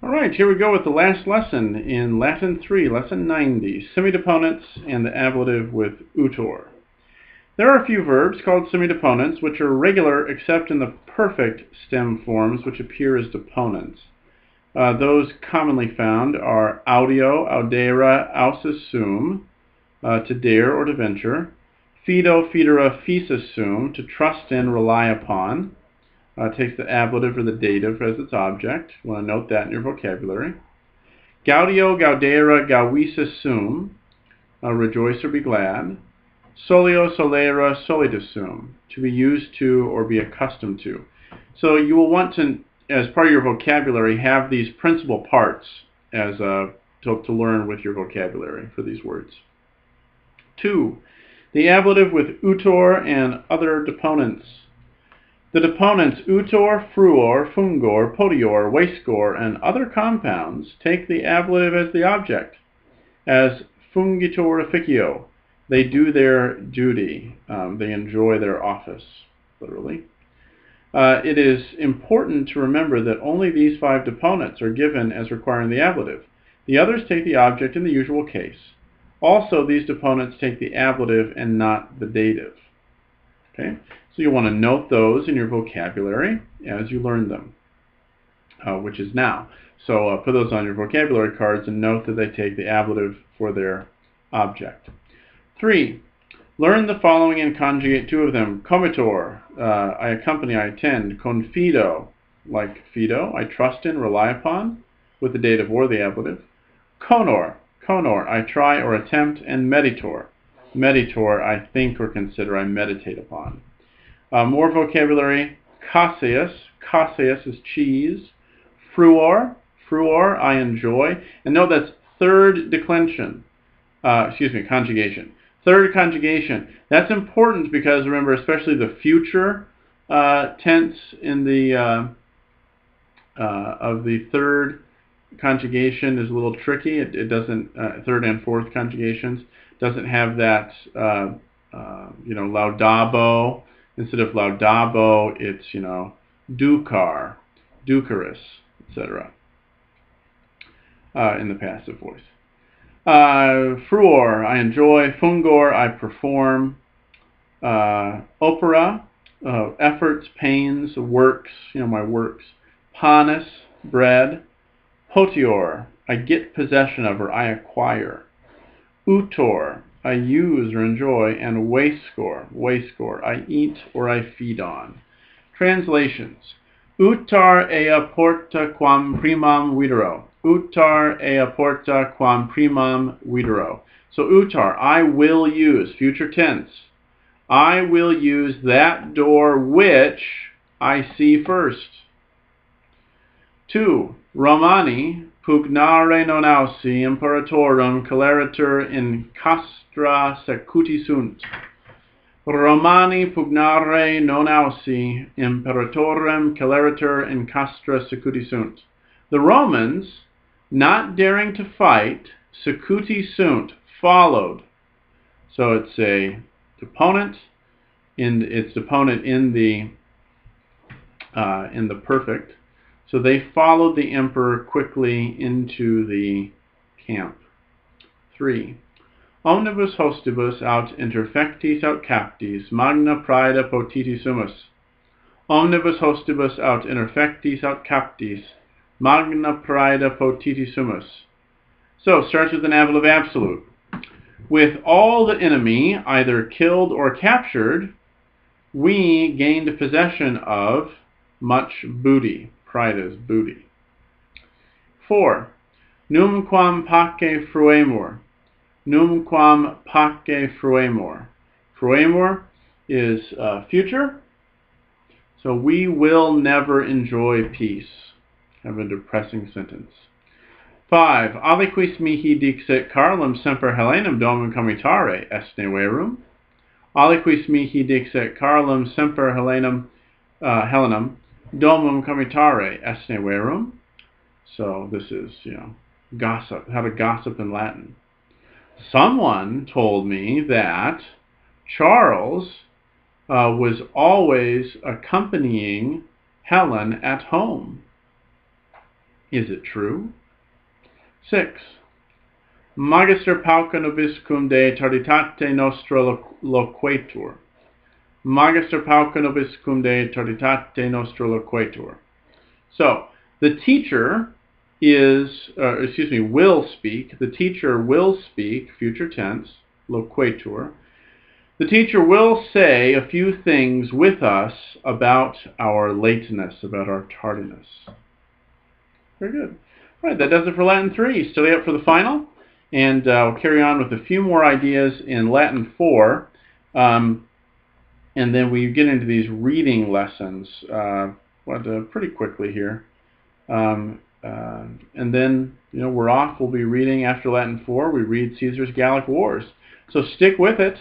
All right, here we go with the last lesson in Latin 3, Lesson 90, Semideponents and the ablative with utor. There are a few verbs called semideponents which are regular except in the perfect stem forms which appear as deponents. Those commonly found are audio, audere, ausis sum, to dare or to venture, fido, fidere, physis sum, to trust in, rely upon. Takes the ablative or the dative as its object. You want to note that in your vocabulary. Gaudio, gaudere, gauisis sum, rejoice or be glad. Solio, solera, solidus sum, to be used to or be accustomed to. So you will want to, as part of your vocabulary, have these principal parts as to learn with your vocabulary for these words. 2. The ablative with utor and other deponents. The deponents utor, fruor, fungor, potior, waiscor, and other compounds take the ablative as the object. As fungitor officio, they do their duty. They enjoy their office, literally. It is important to remember that only these 5 deponents are given as requiring the ablative. The others take the object in the usual case. Also, these deponents take the ablative and not the dative. Okay? So you want to note those in your vocabulary as you learn them, which is now. So put those on your vocabulary cards and note that they take the ablative for their object. 3. Learn the following and conjugate 2 of them. Comitor, I accompany, I attend. Confido, like fido, I trust in, rely upon, with the dative or the ablative. Conor, I try or attempt. And meditor, I think or consider, I meditate upon. More vocabulary. Caseus is cheese. Fruor, I enjoy. And note that's third declension. Conjugation. Third conjugation. That's important because remember, especially the future tense in the of the third conjugation is a little tricky. It doesn't third and fourth conjugations doesn't have that laudabo. Instead of laudabo, it's ducar, ducaris, etc. In the passive voice. Fruor, I enjoy. Fungor, I perform. Opera, efforts, pains, works, my works. Panis, bread. Potior, I get possession of or I acquire. Utor, I use or enjoy. And waiscor, I eat or I feed on. Translations. Utar ea porta quam primam videro. Utar ea porta quam primam videro. So utar, I will use, future tense. I will use that door which I see first. 2. Romani pugnare non ausi imperatorum celeritur in castra secuti sunt. Romani pugnare non ausi imperatorem celeritur in castra secuti sunt. The Romans, not daring to fight, secuti sunt, followed. So it's a deponent. It's deponent in the perfect. So they followed the emperor quickly into the camp. 3. Omnibus hostibus aut interfectis aut captis, magna praeda potiti sumus. Omnibus hostibus aut interfectis aut captis, magna praeda potiti sumus. So, starts with an ablative absolute. With all the enemy either killed or captured, we gained possession of much booty. Praeda's booty. 4. Numquam pace fruemur. Numquam pace fruemur. Fruemur is future. So we will never enjoy peace. Kind of a depressing sentence. 5. Aliquis mihi dixit Carlum semper Helenam domum comitare est verum. Aliquis mihi dixit Carlum semper Helenam domum comitare est verum. So this is, gossip, how to gossip in Latin. Someone told me that Charles was always accompanying Helen at home. Is it true? 6. Magister pauca nobis cum de tarditate nostra loquetur. Magister pauca nobis cum de tarditate nostra loquetur. So, the teacher will speak. The teacher will speak, future tense, loquetur. The teacher will say a few things with us about our lateness, about our tardiness. Very good. All right, that does it for Latin 3. Study up for the final, and we'll carry on with a few more ideas in Latin 4, and then we get into these reading lessons pretty quickly here. And then, we're off. We'll be reading after Latin 4. We read Caesar's Gallic Wars. So stick with it.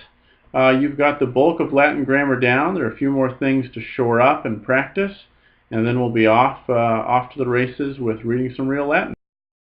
You've got the bulk of Latin grammar down. There are a few more things to shore up and practice, and then we'll be off to the races with reading some real Latin.